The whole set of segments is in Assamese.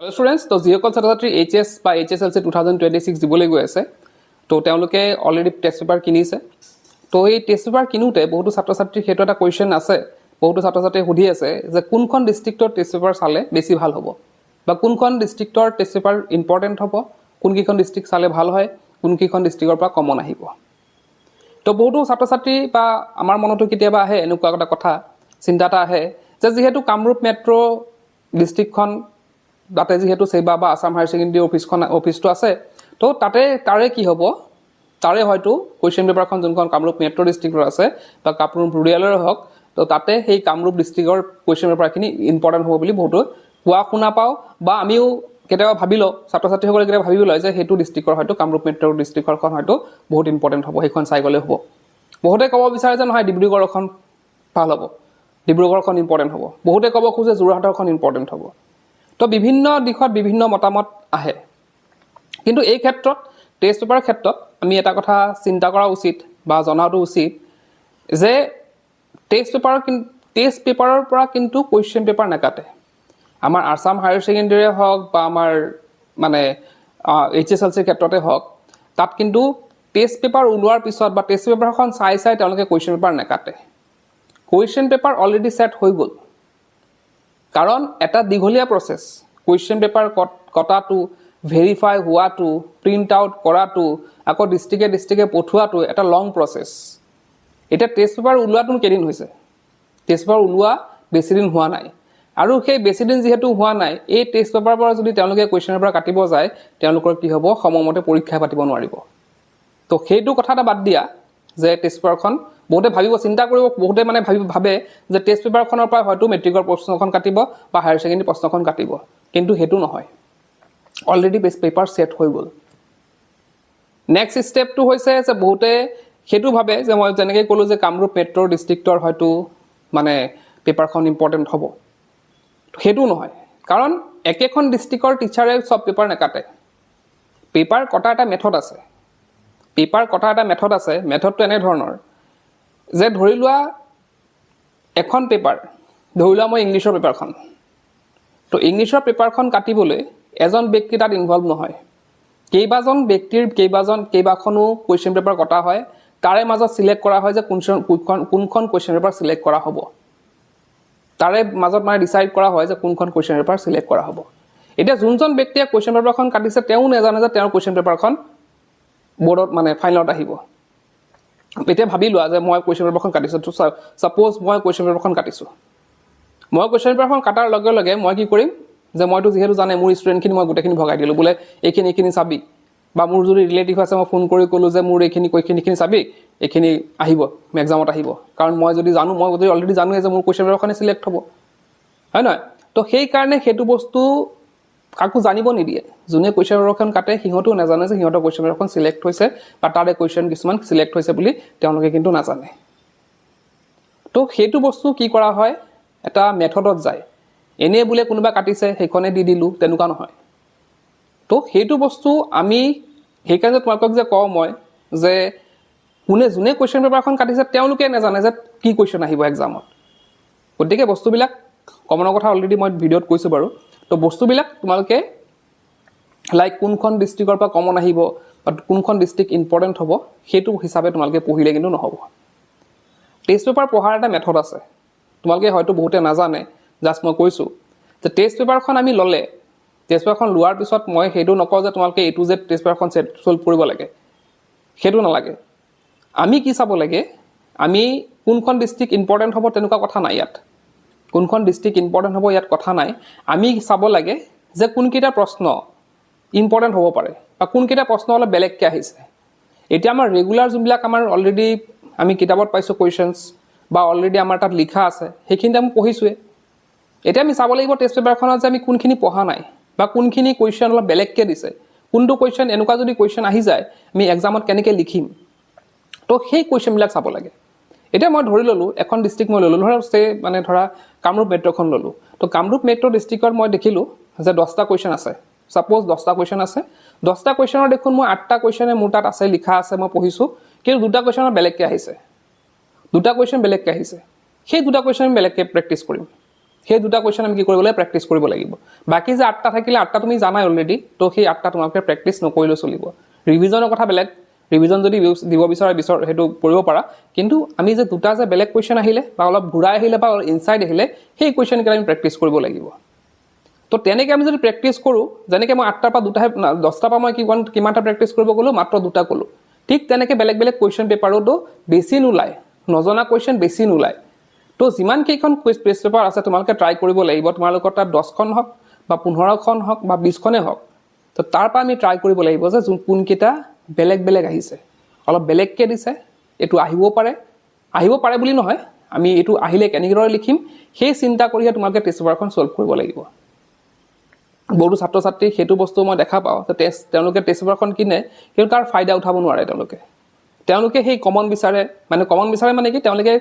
Hello students, তো যিসকল ছাত্ৰ-ছাত্ৰী HS বা HSLC 2026 দিবলৈ গৈ আছে তো তেওঁলোকে অলৰেডি টেষ্ট পেপাৰ কিনিছে তো এই টেষ্ট পেপাৰ কিনুতে বহুতো ছাত্ৰ-ছাত্ৰীৰ হেতু এটা কোৱেশ্চন আছে বহুতো ছাত্ৰ-ছাত্ৰীয়ে সুধি আছে যে কোনখন ডিস্ট্ৰিক্টৰ টেষ্ট পেপাৰ চালে বেছি ভাল হ'ব বা কোনখন ডিস্ট্ৰিক্টৰ টেষ্ট পেপাৰ ইম্পৰ্টেন্ট হ'ব কোনকিখন ডিস্ট্ৰিক্ট চালে ভাল হয় কোনকিখন ডিস্ট্ৰিক্টৰ পৰা কমন আহিব তো বহুতো ছাত্ৰ-ছাত্ৰী বা আমাৰ মনতো কেতিয়াবা আহে এনেকুৱা এটা কথা চিন্তাটা আহে যে যেহেতু কামৰূপ মেট্ৰ ডিস্ট্ৰিক্টখন তাতে যেহেতু সেবা বা আসাম হায়াৰ সেকেন্ডাৰী অফিসটো আছে তো তাৰে কি হ'ব তাৰে হয়তো কোৱেশ্চন পেপাৰখন যোনখন কামৰূপ মেট্ৰ ডিস্ট্ৰিক্টৰ আছে বা কামৰূপ ৰুৰেলৰ হওক তো তাতে সেই কামৰূপ ডিস্ট্ৰিক্টৰ কোৱেশ্চন পেপাৰখিনি ইম্পৰ্টেন্ট হ'ব বুলি বহুতো কোৱা শুনা পাওঁ বা আমিও কেতিয়াবা ভাবি লওঁ ছাত্ৰ-ছাত্ৰীসকলে কেতিয়াবা ভাবিব লয় যে সেইটো ডিস্ট্ৰিক্টৰ হয়তো কামৰূপ মেট্ৰ ডিস্ট্ৰিক্টৰখন হয়তো বহুত ইম্পৰ্টেন্ট হ'ব সেইখন চাই গ'লে হ'ব বহুতে ক'ব বিচাৰে যে নহয় ডিব্ৰুগড়খন ভাল হ'ব ডিব্ৰুগড়খন ইম্পৰ্টেন্ট হ'ব বহুতে ক'ব খোজে যোৰহাটৰখন ইম্পৰ্টেন্ট হ'ব তো বিভিন্ন দিশত বিভিন্ন মতামত আহে কিন্তু এই ক্ষেত্ৰত টেষ্ট পেপাৰ ক্ষেত্ৰত আমি এটা কথা চিন্তা কৰা উচিত বা জনাটো উচিত যে টেষ্ট পেপাৰৰ পৰা কিন্তু কোৱেশ্চন পেপাৰ নাকাটে আমাৰ আসাম হায়াৰ সেকেন্ডাৰী হওক বা আমাৰ মানে HSLC ক্ষেত্ৰতে হওক তাত কিন্তু টেষ্ট পেপাৰ ওলোৱাৰ পিছত বা টেষ্ট পেপাৰখন চাই তেওঁলোকে কোৱেশ্চন পেপাৰ নাকাটে কোৱেশ্চন পেপাৰ অলৰেডি সেট হৈ গ'ল কাৰণ এটা দীঘলীয়া প্ৰসেস কোৱেশ্চন পেপাৰ কটাটো ভেৰিফাই হোৱাটো প্ৰিন্ট আউট কৰাটো আকৌ ডিস্ট্ৰিক্টে পঠোৱাটো এটা লং প্ৰসেস এটা টেষ্ট পেপাৰ ওলোৱাটো কেদিন হৈছে টেষ্ট পেপাৰ ওলোৱা বেছি দিন হোৱা নাই আৰু সেই বেছি দিন যেহেতু হোৱা নাই এই টেষ্ট পেপাৰৰ পৰা যদি তেওঁলোকে কোৱেশ্চন পেপাৰ কাটিব যায় তেওঁলোকৰ কি হ'ব সময়মতে পৰীক্ষা পাতিব নোৱাৰিব তো সেইটো কথাটা বাদ দিয়া যে টেষ্ট পেপাৰখন বহুতে ভাবিব চিন্তা কৰিব বহুতে মানে ভাবে যে টেষ্ট পেপাৰখনৰ পৰা হয়তো মেট্ৰিকৰ প্ৰশ্নখন কাটিব বা হায়াৰ সেকেন্ডাৰী প্ৰশ্নখন কাটিব কিন্তু হেতু নহয় অলৰেডি বেস পেপাৰ সেট হৈ গ'ল নেক্সট স্টেপটো হৈছে যে বহুতে হেতু ভাবে যে মই যেনেকৈ ক'লো যে কামৰূপ মেট্ৰ ডিস্ট্ৰিক্টৰ হয়তো মানে পেপাৰখন ইম্পৰ্টেন্ট হ'ব হেতু নহয় কাৰণ একেখন ডিস্ট্ৰিক্টৰ টিচাৰে সব পেপাৰ নাকাটে পেপাৰ কটা এটা মেথড আছে মেথডটো এনে ধৰণৰ যে ধৰি লোৱা এখন পেপাৰ ধৰি লোৱা মই ইংলিছৰ পেপাৰখন তো ইংলিছৰ পেপাৰখন কাটিবলৈ এজন ব্যক্তি তাত ইনভলভ নহয় কেইবাজন ব্যক্তিৰ কেইবাখনো কোৱেশ্চন পেপাৰ কটা হয় তাৰে মাজত সিলেক্ট কৰা হয় যে কোনখন কোৱেশ্চন পেপাৰ সিলেক্ট কৰা হ'ব তাৰে মাজত মানে ডিসাইড কৰা হয় যে কোনখন কোৱেশ্চন পেপাৰ সিলেক্ট কৰা হ'ব এতিয়া যোনজন ব্যক্তিয়ে কোৱেশ্চন পেপাৰখন কাটিছে তেওঁ নেজানে যে তেওঁৰ কোৱেশ্চন পেপাৰখন বোৰ্ডত মানে ফাইনেলত আহিব এতিয়া ভাবি লোৱা যে মই কোৱেশ্চন পেপাৰখন কাটিছো সাপোজ মই কোৱেশ্চন পেপাৰখন কাটিছো মই কোৱেশ্চন পেপাৰখন কাটাৰ লগে লগে মই কি কৰিম যে মইতো যেহেতু জানে মোৰ ষ্টুডেণ্টখিনি মই গোটেইখিনি ভগাই দিলোঁ বোলে এইখিনি চাবি বা মোৰ যদি ৰিলেটিভ আছে মই ফোন কৰি ক'লোঁ যে মোৰ এইখিনি চাবি এইখিনি আহিব এক্সামত আহিব কাৰণ মই যদি অলৰেডি জানোৱে যে মোৰ কোৱেশ্চন পেপাৰখনে সিলেক্ট হ'ব হয় নহয় তো সেইকাৰণে সেইটো বস্তু কাকো জানিব নিদিয়ে যোনে কোৱেশ্চন পেপাৰখন কাটে সিহঁতেও নাজানে যে সিহঁতৰ কোৱেশ্চন পেপাৰখন সিলেক্ট হৈছে বা তাৰে কোৱেশ্চন কিছুমান সিলেক্ট হৈছে বুলি তেওঁলোকে কিন্তু নাজানে তো সেইটো বস্তু কি কৰা হয় এটা মেথডত যায় এনে বোলে কোনোবা কাটিছে সেইখনে দি দিলোঁ তেনেকুৱা নহয় তো সেইটো বস্তু আমি সেইকাৰণে তোমালোকক যে কওঁ মই যে যোনে কোৱেশ্চন পেপাৰখন কাটিছে তেওঁলোকে নাজানে যে কি কোৱেশ্চন আহিব এক্সামত গতিকে বস্তুবিলাক কমনৰ কথা অলৰেডি মই ভিডিঅ'ত কৈছোঁ বাৰু তো বস্তুবিলাক তোমালোকে লাইক কোনখন ডিস্ট্ৰিক্টৰ পৰা কমন আহিব বা কোনখন ডিস্ট্ৰিক্ট ইম্পৰ্টেন্ট হ'ব সেইটো হিচাপে তোমালোকে পঢ়িলে কিন্তু নহ'ব টেষ্ট পেপাৰ পঢ়াৰ এটা মেথড আছে তোমালোকে হয়তো বহুতে নাজানে জাষ্ট মই কৈছোঁ যে টেষ্ট পেপাৰখন আমি ল'লে টেষ্ট পেপাৰখন লোৱাৰ পিছত মই সেইটো নকওঁ যে তোমালোকে A to Z টেষ্ট পেপাৰখন সলভ কৰিব লাগে সেইটো নালাগে আমি কি চাব লাগে আমি কোনখন ডিস্ট্ৰিক্ট ইম্পৰ্টেন্ট হ'ব তেনেকুৱা কথা নাই ইয়াত কোনখন ডিস্ট্ৰিক্ট ইম্পৰ্টেন্ট হ'ব ইয়াত কথা নাই আমি চাব লাগে যে কোনকেইটা প্ৰশ্ন ইম্পৰ্টেন্ট হ'ব পাৰে বা কোনকেইটা প্ৰশ্ন অলপ বেলেগকৈ আহিছে এতিয়া আমাৰ ৰেগুলাৰ যোনবিলাক আমাৰ অলৰেডি আমি কিতাপত পাইছোঁ কুৱেশ্যনছ বা অলৰেডি আমাৰ তাত লিখা আছে সেইখিনিতে আমি পঢ়িছোৱে এতিয়া আমি চাব লাগিব টেষ্ট পেপাৰখনত যে আমি কোনখিনি পঢ়া নাই বা কোনখিনি কুৱেশ্যন অলপ বেলেগকৈ দিছে কোনটো কুৱেশ্যন এনেকুৱা যদি কুৱেশ্যন আহি যায় আমি এক্সামত কেনেকৈ লিখিম তো সেই কুৱেশ্যনবিলাক চাব লাগে এতিয়া মই ধৰি ল'লোঁ এখন ডিস্ট্ৰিক্ট মই ল'লোঁ ধৰা কামৰূপ মেট্ৰখন ল'লোঁ তো কামৰূপ মেট্ৰ ডিস্ট্ৰিক্টত মই দেখিলোঁ যে 10টা কুৱেশ্যন আছে সাপোজ 10টা কুৱেশ্যন আছে 10টা কুৱেশ্যনৰ দেখোন মই 8টা কুৱেশ্যনে মোৰ তাত আছে লিখা আছে মই পঢ়িছোঁ কিন্তু 2টা কুৱেশ্যনৰ বেলেগকৈ আহিছে 2টা কুৱেশ্যন বেলেগকৈ আহিছে সেই 2টা কুৱেশ্যন বেলেগকৈ প্ৰেক্টিছ কৰিম সেই দুটা কুৱেশ্যন আমি কি কৰিব লাগিব প্ৰেক্টিছ কৰিব লাগিব বাকি যে 8টা থাকিলে 8টা তুমি জানাই অলৰেডি তো সেই 8টা তোমালোকে প্ৰেক্টিছ নকৰিলেও চলিব ৰিভিজনৰ কথা বেলেগ ৰিভিজন যদি দিব বিচাৰা হেতু কৰিব পাৰা কিন্তু আমি যে দুটা যে বেলেগ কুৱেশ্যন আহিলে বা অলপ ঘূৰাই আহিলে বা ইনসাইড আহিলে সেই কুৱেশ্যন কেইটা আমি প্ৰেক্টিছ কৰিব লাগিব তো তেনেকৈ আমি যদি প্ৰেক্টিছ কৰোঁ যেনেকৈ মই 8টাৰ পৰা 2টা 10টাৰ পৰা মই কিমানটা প্ৰেক্টিছ কৰিব ক'লোঁ মাত্ৰ 2টা ক'লোঁ ঠিক তেনেকৈ বেলেগ বেলেগ কুৱেশ্যন পেপাৰতো বেছি নোলায় নজনা কুৱেশ্যন বেছি নোলায় তো যিমান কেইখন কুইজ পেপাৰ আছে তোমালোকে ট্ৰাই কৰিব লাগিব তোমালোকৰ তাত 10খন হওক বা 15খন হওক বা 20খনে হওক তো তাৰ পৰা আমি ট্ৰাই কৰিব লাগিব যে কোনকেইটা বেলেগ বেলেগ আহিছে অলপ বেলেগকৈ দিছে এইটো আহিব পাৰে বুলি নহয় আমি এইটো আহিলে কেনেদৰে লিখিম সেই চিন্তা কৰিহে তোমালোকে টেষ্ট পেপাৰখন সলভ কৰিব লাগিব বহুতো ছাত্ৰ ছাত্ৰী সেইটো বস্তু মই দেখা পাওঁ যে তেওঁলোকে টেষ্ট পেপাৰখন কিনে কিন্তু তাৰ ফাইদা উঠাব নোৱাৰে তেওঁলোকে সেই কমন বিচাৰে মানে কি তেওঁলোকে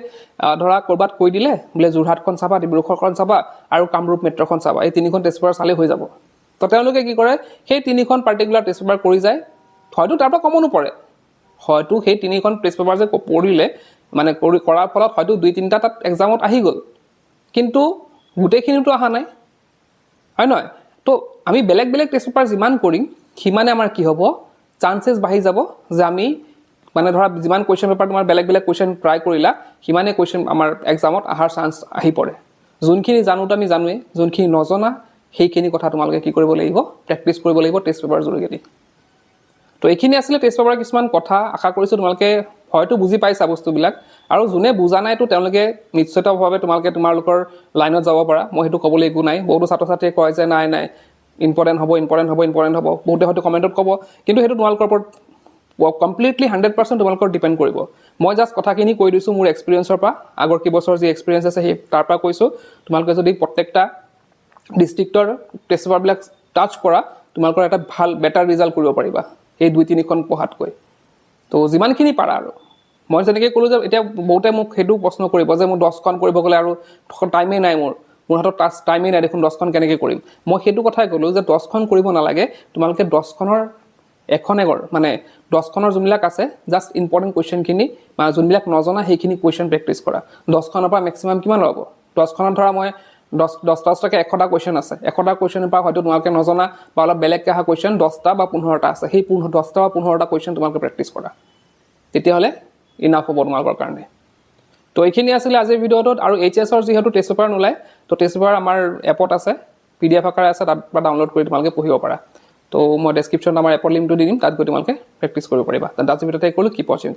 ধৰা কৰবাত কৈ দিলে বোলে যোৰহাটখন চাবা ডিব্ৰুগড়খন চাবা আৰু কামৰূপ মেট্ৰখন চাবা এই তিনিখন টেষ্ট পেপাৰ চালে হৈ যাব তো তেওঁলোকে কি কৰে সেই তিনিখন পাৰ্টিকুলাৰ টেষ্ট পেপাৰ কৰি যায় হয়তো তাৰ পৰা কমনো পৰে হয়তো সেই তিনিখন টেষ্ট পেপাৰ যে পঢ়িলে মানে কৰাৰ ফলত হয়তো 2-3টা তাত এক্সামত আহি গ'ল কিন্তু গোটেইখিনিতো অহা নাই হয় নহয় তো আমি বেলেগ বেলেগ টেষ্ট পেপাৰ যিমান কৰিম সিমানে আমাৰ কি হ'ব চান্সেছ বাঢ়ি যাব যে আমি মানে ধৰা যিমান কুৱেশ্যন পেপাৰ তোমাৰ বেলেগ বেলেগ কুৱেশ্যন ট্ৰাই কৰিলা সিমানে কুৱেশ্যন আমাৰ এক্সামত অহাৰ চান্স আহি পৰে যোনখিনি জানোতো আমি জানোৱে যোনখিনি নজনা সেইখিনি কথা তোমালোকে কি কৰিব লাগিব প্ৰেক্টিছ কৰিব লাগিব টেষ্ট পেপাৰ যোগেদি তো এইখিনি আছিলে টেষ্ট পেপাৰ কিছুমান কথা আশা কৰিছোঁ তোমালোকে হয়তো বুজি পাইছা বস্তুবিলাক আৰু যোনে বুজা নাইতো তেওঁলোকে নিশ্চিতভাৱে তোমালোকৰ লাইনত যাব পাৰা মই সেইটো ক'বলৈ একো নাই বহুতো ছাত্ৰ ছাত্ৰীয়ে কয় যে নাই ইম্পৰ্টেণ্ট হ'ব বহুতে হয়তো কমেণ্টত ক'ব কিন্তু সেইটো তোমালোকৰ ওপৰত কমপ্লিটলি 100% তোমালোকৰ ডিপেণ্ড কৰিব মই জাষ্ট কথাখিনি কৈ দিছোঁ মোৰ এক্সপিৰিয়েঞ্চৰ পৰা আগৰ কেইবছৰ যি এক্সপিৰিয়েঞ্চ আছে সেই তাৰ পৰা কৈছোঁ তোমালোকে যদি প্ৰত্যেকটা ডিষ্ট্ৰিক্টৰ টেষ্ট পেপাৰবিলাক টাচ কৰা তোমালোকৰ এটা ভাল বেটাৰ ৰিজাল্ট কৰিব পাৰিবা এই 2-3খন পঢ়াতকৈ তো যিমানখিনি পাৰা আৰু মই যেনেকৈ ক'লোঁ যে এতিয়া বহুতে মোক সেইটো প্ৰশ্ন কৰিব যে মোৰ 10খন কৰিব গ'লে আৰু টাইমেই নাই মোৰ হাতত টাইমেই নাই দেখোন 10খন কেনেকৈ কৰিম মই সেইটো কথাই ক'লোঁ যে 10খন কৰিব নালাগে তোমালোকে 10খনৰ মানে 10খনৰ যোনবিলাক আছে জাষ্ট ইম্পৰ্টেণ্ট কুৱেশ্যনখিনি বা যোনবিলাক নজনা সেইখিনি কুৱেশ্যন প্ৰেক্টিছ কৰা 10খনৰ পৰা মেক্সিমাম কিমান ল'ব 10খনত ধৰা মই 10টাকে 100টা কুৱেশ্যন আছে 100টা কুৱেশ্যনৰ পৰা হয়তো তোমালোকে নজনা বা অলপ বেলেগকৈ অহা কুৱেশ্যন 10টা বা 15টা আছে সেই 10টা বা 15টা কুৱেশ্যন তোমালোকে প্ৰেক্টিছ কৰা তেতিয়াহ'লে ইনাফ হ'ব তোমালোকৰ কাৰণে তো এইখিনি আছিলে আজিৰ ভিডিঅ'টোত আৰু HSৰ যিহেতু টেষ্ট পেপাৰ নোলায় তো টেষ্ট পেপাৰ আমাৰ এপত আছে PDF আকাৰে আছে তাত পৰা ডাউনলোড কৰি তোমালোকে পঢ়িব পাৰা তো মই ডেছক্ৰিপশ্যনত আমাৰ এপৰ লিংকটো দি দিম তাত গৈ তোমালোকে প্ৰেক্টিছ কৰিব পাৰিবা তাত আজি ভিডিঅ'তে ক'লোঁ কি পচিং